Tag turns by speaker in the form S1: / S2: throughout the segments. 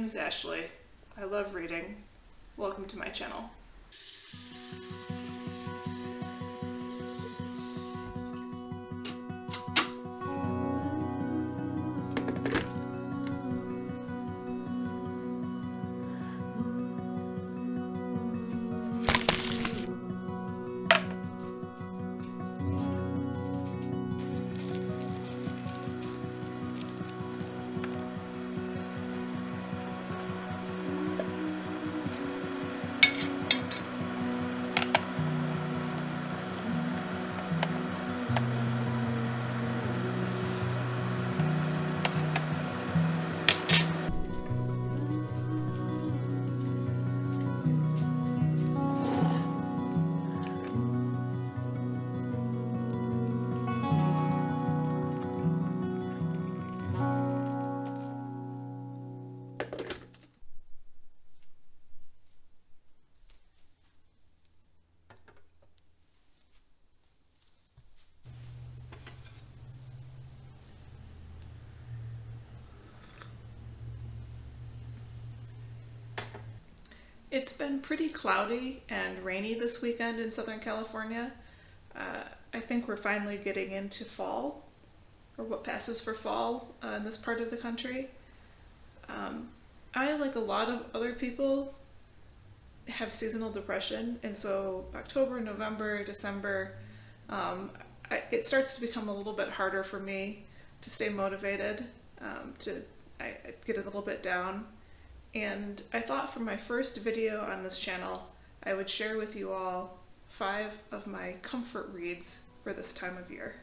S1: name's Ashley. I love reading. Welcome to my channel. It's been pretty cloudy and rainy this weekend in Southern California. I think we're finally getting into fall, or what passes for fall in this part of the country. I, like a lot of other people, have seasonal depression, and so October, November, December, it starts to become a little bit harder for me to stay motivated. I get a little bit down. And I thought for my first video on this channel, I would share with you all 5 of my comfort reads for this time of year.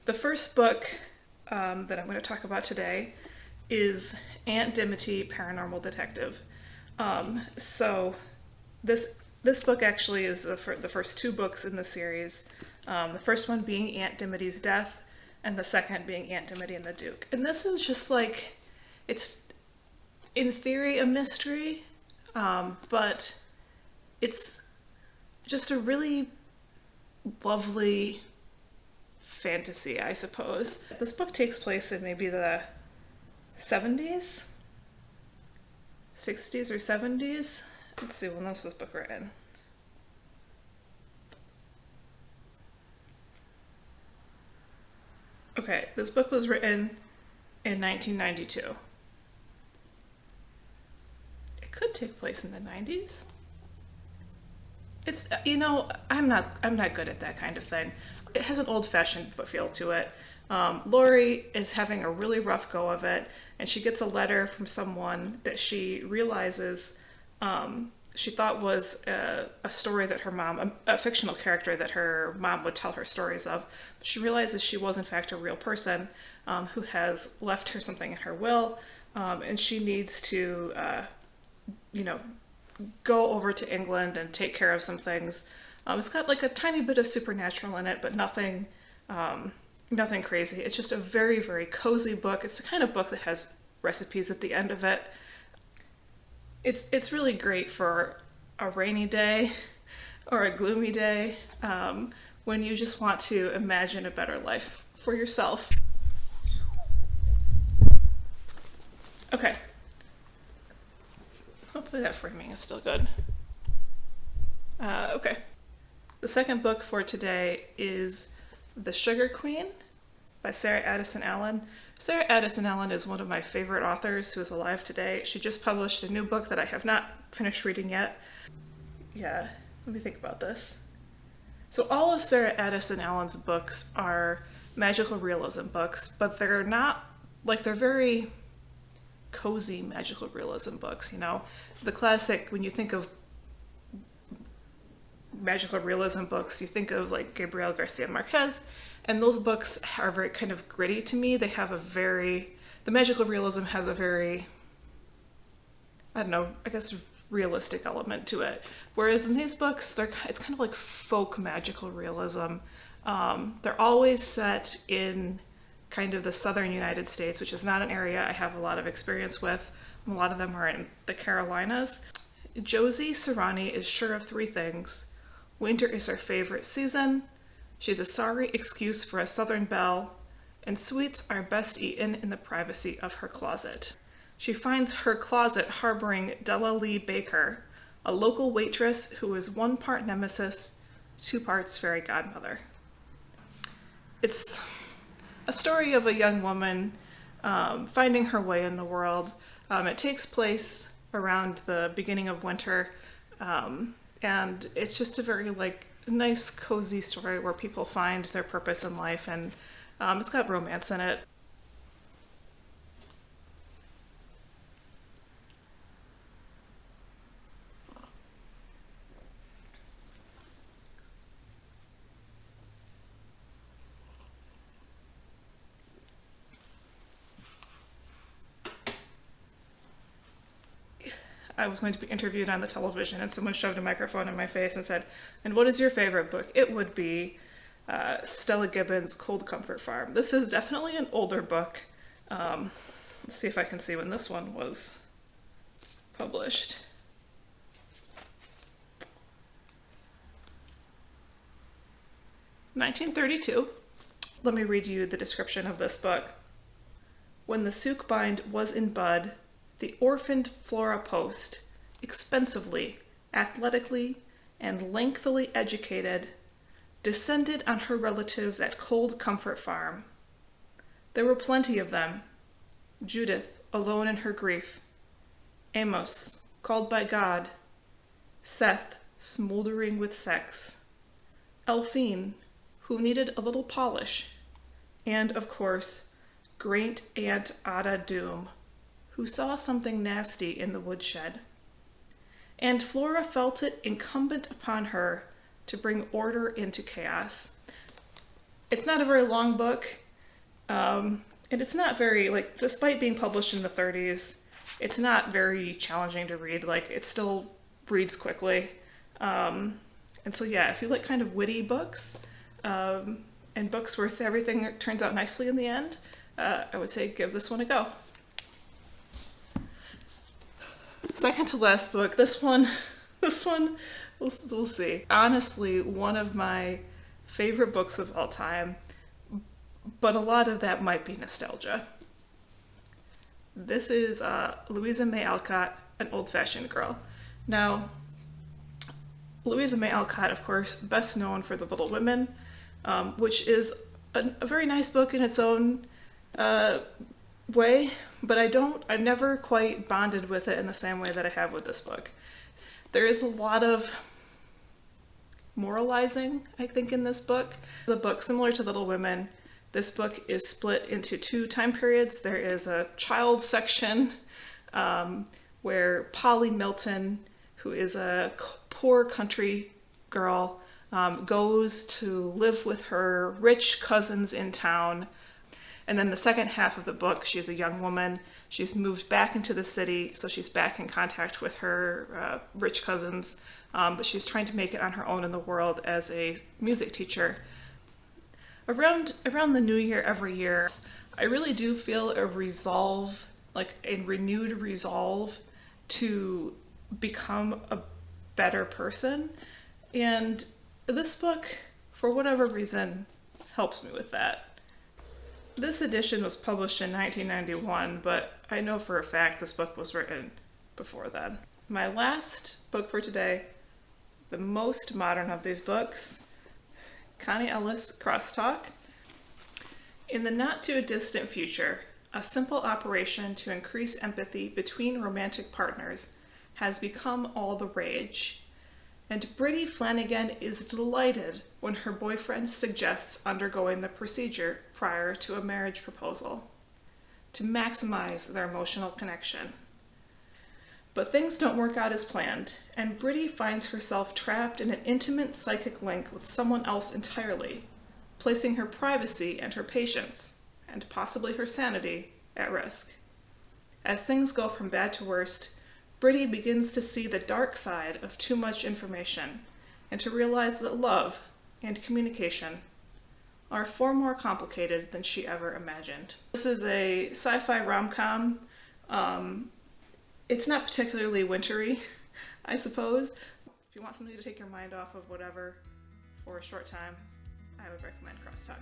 S1: The first book that I'm going to talk about today is Aunt Dimity, Paranormal Detective. So this book actually is the first 2 books in the series. The first one being Aunt Dimity's Death, and the second being Aunt Dimity and the Duke. And this is just like, it's in theory a mystery, but it's just a really lovely fantasy, I suppose. This book takes place in maybe the 70s? 60s or 70s? Let's see, when this was book written. Okay, this book was written in 1992. It could take place in the 90s. It's, you know, I'm not good at that kind of thing. It has an old-fashioned feel to it. Lori is having a really rough go of it, and she gets a letter from someone that she realizes she thought was a story that her mom, a fictional character that her mom would tell her stories of. She realizes she was in fact a real person who has left her something in her will, and she needs to, go over to England and take care of some things. It's got like a tiny bit of supernatural in it, but nothing crazy. It's just a very, very cozy book. It's the kind of book that has recipes at the end of it. It's really great for a rainy day or a gloomy day when you just want to imagine a better life for yourself. Okay. Hopefully that framing is still good. Okay. The second book for today is The Sugar Queen by Sarah Addison Allen. Sarah Addison Allen is one of my favorite authors who is alive today. She just published a new book that I have not finished reading yet. Yeah, let me think about this. So all of Sarah Addison Allen's books are magical realism books, but they're not, like, they're very cozy magical realism books, you know? The classic, when you think of magical realism books, you think of like Gabriel Garcia Marquez, and those books are very kind of gritty to me. They have the magical realism has a very, I don't know, I guess realistic element to it. Whereas in these books, it's kind of like folk magical realism. They're always set in kind of the southern United States, which is not an area I have a lot of experience with. A lot of them are in the Carolinas. Josie Serrani is sure of three things. Winter is her favorite season, she's a sorry excuse for a southern belle, and sweets are best eaten in the privacy of her closet. She finds her closet harboring Della Lee Baker, a local waitress who is 1 part nemesis, 2 parts fairy godmother. It's a story of a young woman finding her way in the world. It takes place around the beginning of winter, and it's just a very nice, cozy story where people find their purpose in life, and it's got romance in it. I was going to be interviewed on the television and someone shoved a microphone in my face and said, "And what is your favorite book?" It would be Stella Gibbons' Cold Comfort Farm. This is definitely an older book. Let's see if I can see when this one was published. (1932). Let me read you the description of this book. When the Sookbind was in bud, the orphaned Flora Post, expensively, athletically, and lengthily educated, descended on her relatives at Cold Comfort Farm. There were plenty of them. Judith, alone in her grief. Amos, called by God. Seth, smoldering with sex. Elphine, who needed a little polish. And, of course, Great Aunt Ada Doom, who saw something nasty in the woodshed. And Flora felt it incumbent upon her to bring order into chaos. It's not a very long book, and it's not very, despite being published in the 30s, it's not very challenging to read. It still reads quickly. And so yeah, if you like kind of witty books, and books where everything turns out nicely in the end, I would say give this one a go. Second to last book, this one, we'll see. Honestly, one of my favorite books of all time, but a lot of that might be nostalgia. This is Louisa May Alcott, An Old-Fashioned Girl. Now, Louisa May Alcott, of course, best known for The Little Women, which is a very nice book in its own way, but I've never quite bonded with it in the same way that I have with this book. There is a lot of moralizing, I think, in this book. The book, similar to Little Women, this book is split into 2 time periods. There is a child section where Polly Milton, who is a poor country girl, goes to live with her rich cousins in town. And then the second half of the book, she's a young woman. She's moved back into the city, so she's back in contact with her rich cousins, but she's trying to make it on her own in the world as a music teacher. Around the new year every year, I really do feel a resolve, a renewed resolve to become a better person. And this book, for whatever reason, helps me with that. This edition was published in 1991, but I know for a fact this book was written before then. My last book for today, the most modern of these books, Connie Ellis, Crosstalk. In the not-too-distant future, a simple operation to increase empathy between romantic partners has become all the rage. And Bridie Flanagan is delighted when her boyfriend suggests undergoing the procedure prior to a marriage proposal to maximize their emotional connection. But things don't work out as planned, and Bridie finds herself trapped in an intimate psychic link with someone else entirely, placing her privacy and her patience, and possibly her sanity, at risk. As things go from bad to worst, Bridie begins to see the dark side of too much information, and to realize that love and communication are far more complicated than she ever imagined. This is a sci-fi rom-com. It's not particularly wintry, I suppose. If you want something to take your mind off of whatever for a short time, I would recommend Crosstalk.